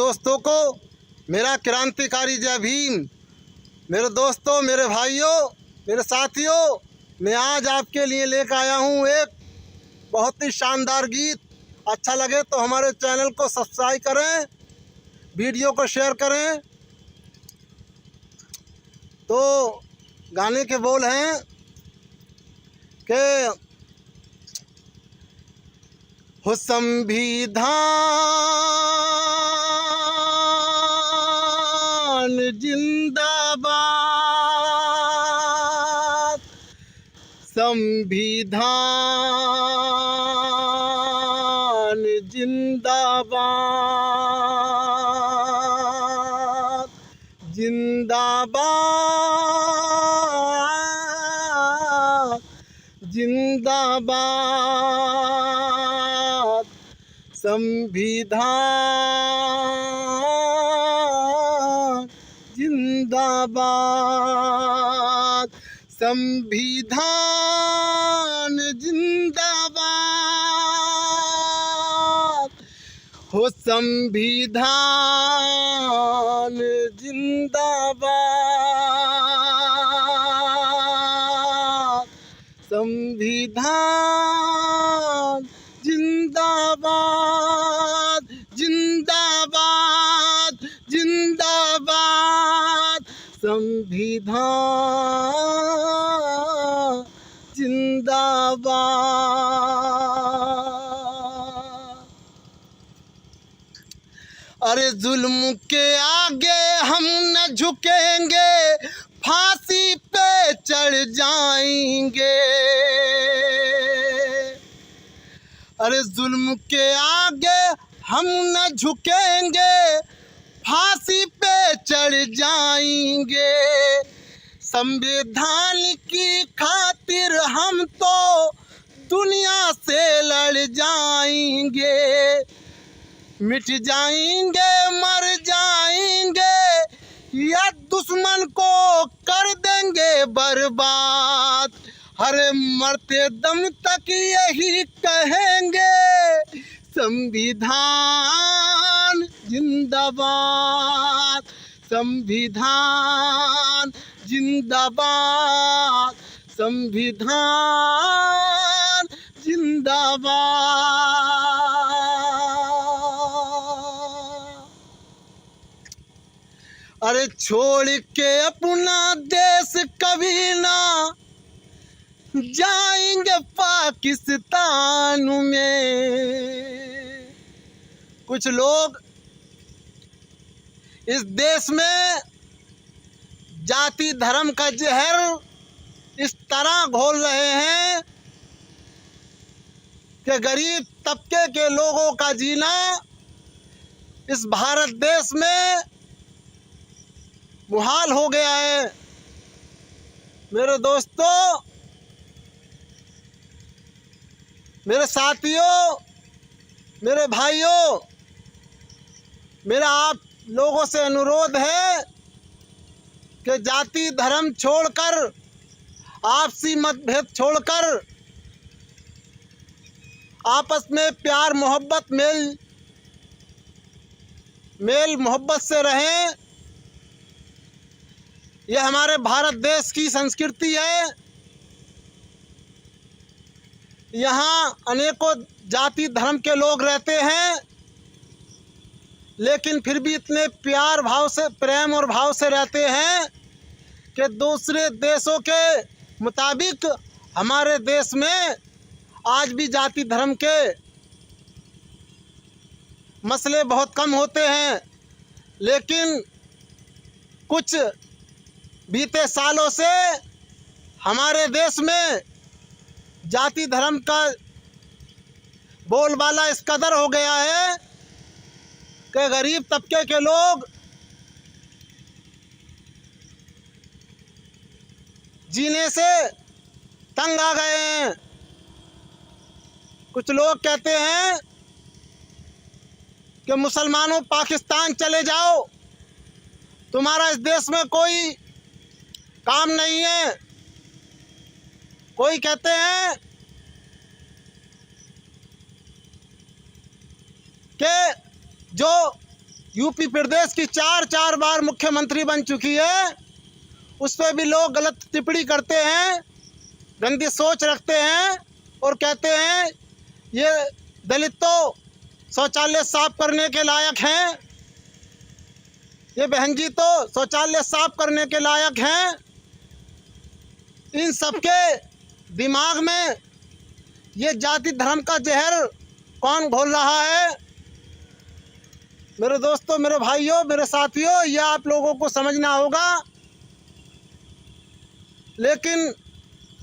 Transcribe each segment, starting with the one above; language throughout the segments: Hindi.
दोस्तों को मेरा क्रांतिकारी जय भीम। मेरे दोस्तों, मेरे भाइयों, मेरे साथियों, मैं आज आपके लिए लेकर आया हूँ एक बहुत ही शानदार गीत। अच्छा लगे तो हमारे चैनल को सब्सक्राइब करें, वीडियो को शेयर करें। तो गाने के बोल हैं कि हो संविधान जिंदाबाद, संविधान जिंदाबाद, जिंदाबाद, जिंदाबाद, संविधान जिंदाबाद, संविधान जिंदाबाद, हो संविधान जिंदाबाद, संविधान जिंदाबाद, जिंदाबाद, जिंदाबाद, संविधान जिंदाबाद। अरे जुल्म के आगे हम न झुकेंगे, फांसी पे चढ़ जाएंगे। अरे जुल्म के आगे हम न झुकेंगे, फांसी पे चढ़ जाएंगे। संविधान की खातिर हम तो दुनिया से लड़ जाएंगे। मिट जाएंगे, मर जाएंगे, या दुश्मन को कर देंगे बर्बाद। हरे मरते दम तक यही कहेंगे, संविधान जिंदाबाद, संविधान जिंदाबाद, संविधान जिंदाबाद। अरे छोड़ के अपना देश कभी ना जाएंगे पाकिस्तान में। कुछ लोग इस देश में जाति धर्म का जहर इस तरह घोल रहे हैं कि गरीब तबके के लोगों का जीना इस भारत देश में मुहाल हो गया है। मेरे दोस्तों, मेरे साथियों, मेरे भाइयों, मेरा आप लोगों से अनुरोध है कि जाति धर्म छोड़कर, आपसी मतभेद छोड़कर आपस में प्यार मोहब्बत मेल मोहब्बत से रहें। यह हमारे भारत देश की संस्कृति है। यहाँ अनेकों जाति धर्म के लोग रहते हैं, लेकिन फिर भी इतने प्यार भाव से, प्रेम और भाव से रहते हैं कि दूसरे देशों के मुताबिक हमारे देश में आज भी जाति धर्म के मसले बहुत कम होते हैं। लेकिन कुछ बीते सालों से हमारे देश में जाति धर्म का बोलबाला इस कदर हो गया है कि गरीब तबके के लोग जीने से तंग आ गए हैं। कुछ लोग कहते हैं कि मुसलमानों पाकिस्तान चले जाओ, तुम्हारा इस देश में कोई काम नहीं है। कोई कहते हैं कि जो यूपी प्रदेश की 4 बार मुख्यमंत्री बन चुकी है, उस पर भी लोग गलत टिप्पणी करते हैं, गंदी सोच रखते हैं और कहते हैं ये दलित तो शौचालय साफ करने के लायक हैं, ये बहन जी तो शौचालय साफ करने के लायक हैं। इन सबके दिमाग में ये जाति धर्म का जहर कौन घोल रहा है? मेरे दोस्तों, मेरे भाइयों, मेरे साथियों, यह आप लोगों को समझना होगा। लेकिन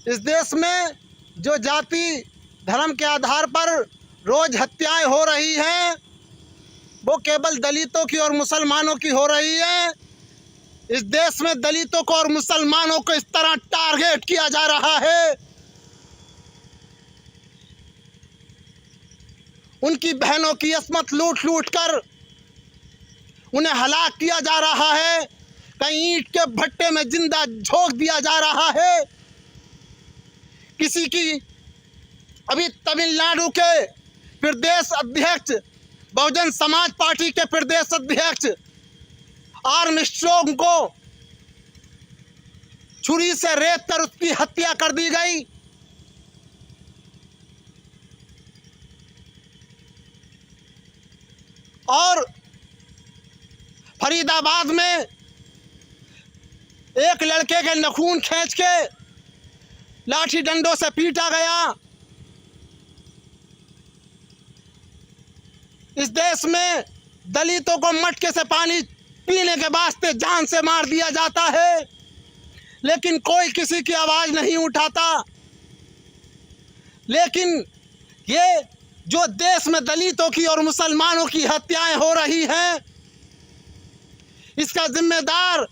इस देश में जो जाति धर्म के आधार पर रोज हत्याएं हो रही हैं, वो केवल दलितों की और मुसलमानों की हो रही है। इस देश में दलितों को और मुसलमानों को इस तरह टारगेट किया जा रहा है, उनकी बहनों की अस्मत लूट लूट कर उन्हें हलाक किया जा रहा है, कहीं ईंट के भट्टे में जिंदा झोंक दिया जा रहा है। किसी की अभी तमिलनाडु के प्रदेश अध्यक्ष, बहुजन समाज पार्टी के प्रदेश अध्यक्ष आर्मस्ट्रॉन्ग को छुरी से रेत कर उसकी हत्या कर दी गई। और फरीदाबाद में एक लड़के के नाखून खींच के लाठी डंडों से पीटा गया। इस देश में दलितों को मटके से पानी पीने के वास्ते जान से मार दिया जाता है, लेकिन कोई किसी की आवाज़ नहीं उठाता। लेकिन ये जो देश में दलितों की और मुसलमानों की हत्याएं हो रही हैं, इसका जिम्मेदार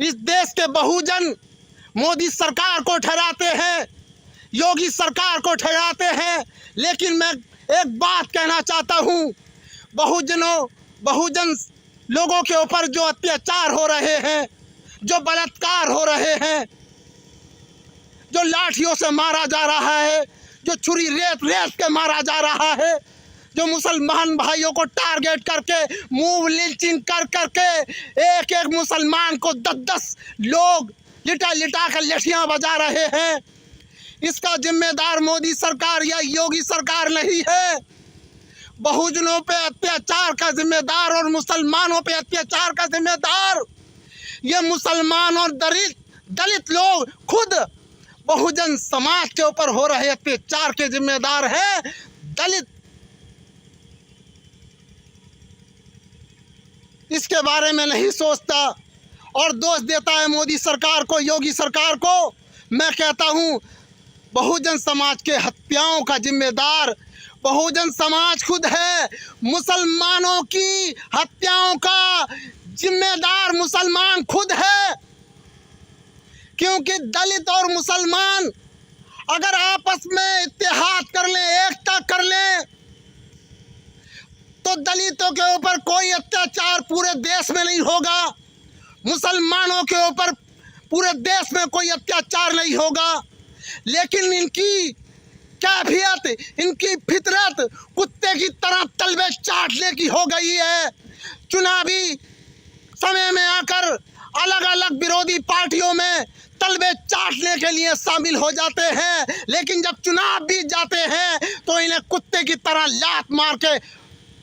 इस देश के बहुजन मोदी सरकार को ठहराते हैं, योगी सरकार को ठहराते हैं। लेकिन मैं एक बात कहना चाहता हूँ, बहुजन लोगों के ऊपर जो अत्याचार हो रहे हैं, जो बलात्कार हो रहे हैं, जो लाठियों से मारा जा रहा है, जो छुरी रेत रेत के मारा जा रहा है, जो मुसलमान भाइयों को टारगेट करके मूव लिंचिंग कर करके एक एक मुसलमान को 10-10 लोग लिटा लिटा कर लठियां बजा रहे हैं, इसका जिम्मेदार मोदी सरकार या योगी सरकार नहीं है। बहुजनों पे अत्याचार का जिम्मेदार और मुसलमानों पे अत्याचार का जिम्मेदार ये मुसलमान और दलित लोग खुद बहुजन समाज के ऊपर हो रहे अत्याचार के जिम्मेदार हैं। दलित इसके बारे में नहीं सोचता और दोष देता है मोदी सरकार को, योगी सरकार को। मैं कहता हूं बहुजन समाज के हत्याओं का जिम्मेदार बहुजन समाज खुद है। मुसलमानों की हत्याओं का जिम्मेदार मुसलमान खुद है, क्योंकि दलित और मुसलमान अगर आपस में इत्तेहाद कर लें, एकता कर लें, तो दलितों के ऊपर कोई अत्याचार पूरे देश में नहीं होगा, मुसलमानों के ऊपर पूरे देश में कोई अत्याचार नहीं होगा। लेकिन इनकी कैफियत, इनकी फितरत कुत्ते की तरह तलवे चाटने की हो गई है। चुनावी समय में आकर अलग अलग विरोधी पार्टियों में तलवे चाटने के लिए शामिल हो जाते हैं, लेकिन जब चुनाव बीत जाते हैं तो इन्हें कुत्ते की तरह लात मार के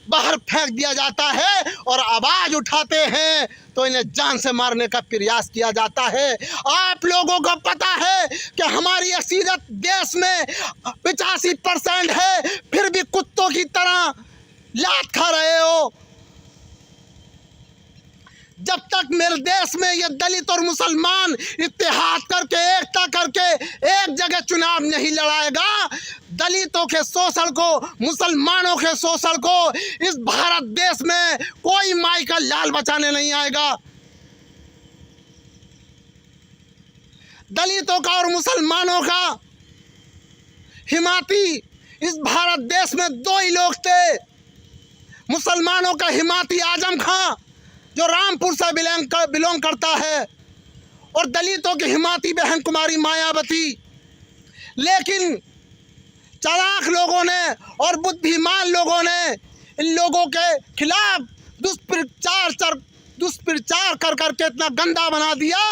बाहर फेंक दिया जाता है और आवाज उठाते हैं तो इन्हें जान से मारने का प्रयास किया जाता है। आप लोगों को पता है कि हमारी अक्सरियत देश में 85% है, फिर भी कुत्तों की तरह लात खा रहे हो। जब तक मेरे देश में ये दलित और मुसलमान इत्तेहाद करके, एकता करके एक जगह चुनाव नहीं लड़ाएगा, दलितों के शोषण को, मुसलमानों के शोषण को इस भारत देश में कोई माई का लाल बचाने नहीं आएगा। दलितों का और मुसलमानों का हिमाती इस भारत देश में 2 ही लोग थे। मुसलमानों का हिमाती आजम खां जो रामपुर से बिलोंग करता है, और दलितों की हिमाती बहन कुमारी मायावती। लेकिन चालाक लोगों ने और बुद्धिमान लोगों ने इन लोगों के खिलाफ दुष्प्रचार कर करके इतना गंदा बना दिया,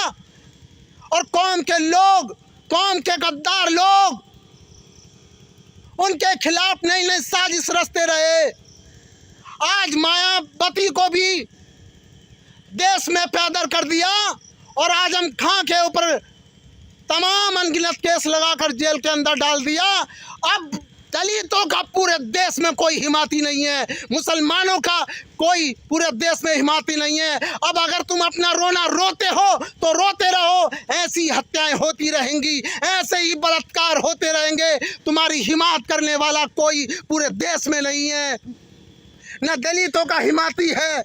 और कौम के लोग, कौम के गद्दार लोग उनके खिलाफ नई नई साजिश रचते रहे। आज मायावती को भी देश में पैदर कर दिया, और आजम खां के ऊपर तमाम अनगिनत केस लगाकर जेल के अंदर डाल दिया। अब दलितों का पूरे देश में कोई हिमाती नहीं है, मुसलमानों का कोई पूरे देश में हिमाती नहीं है। अब अगर तुम अपना रोना रोते हो तो रोते रहो, ऐसी हत्याएं होती रहेंगी, ऐसे ही बलात्कार होते रहेंगे। तुम्हारी हिमात करने वाला कोई पूरे देश में नहीं है, न दलितों का हिमाती है,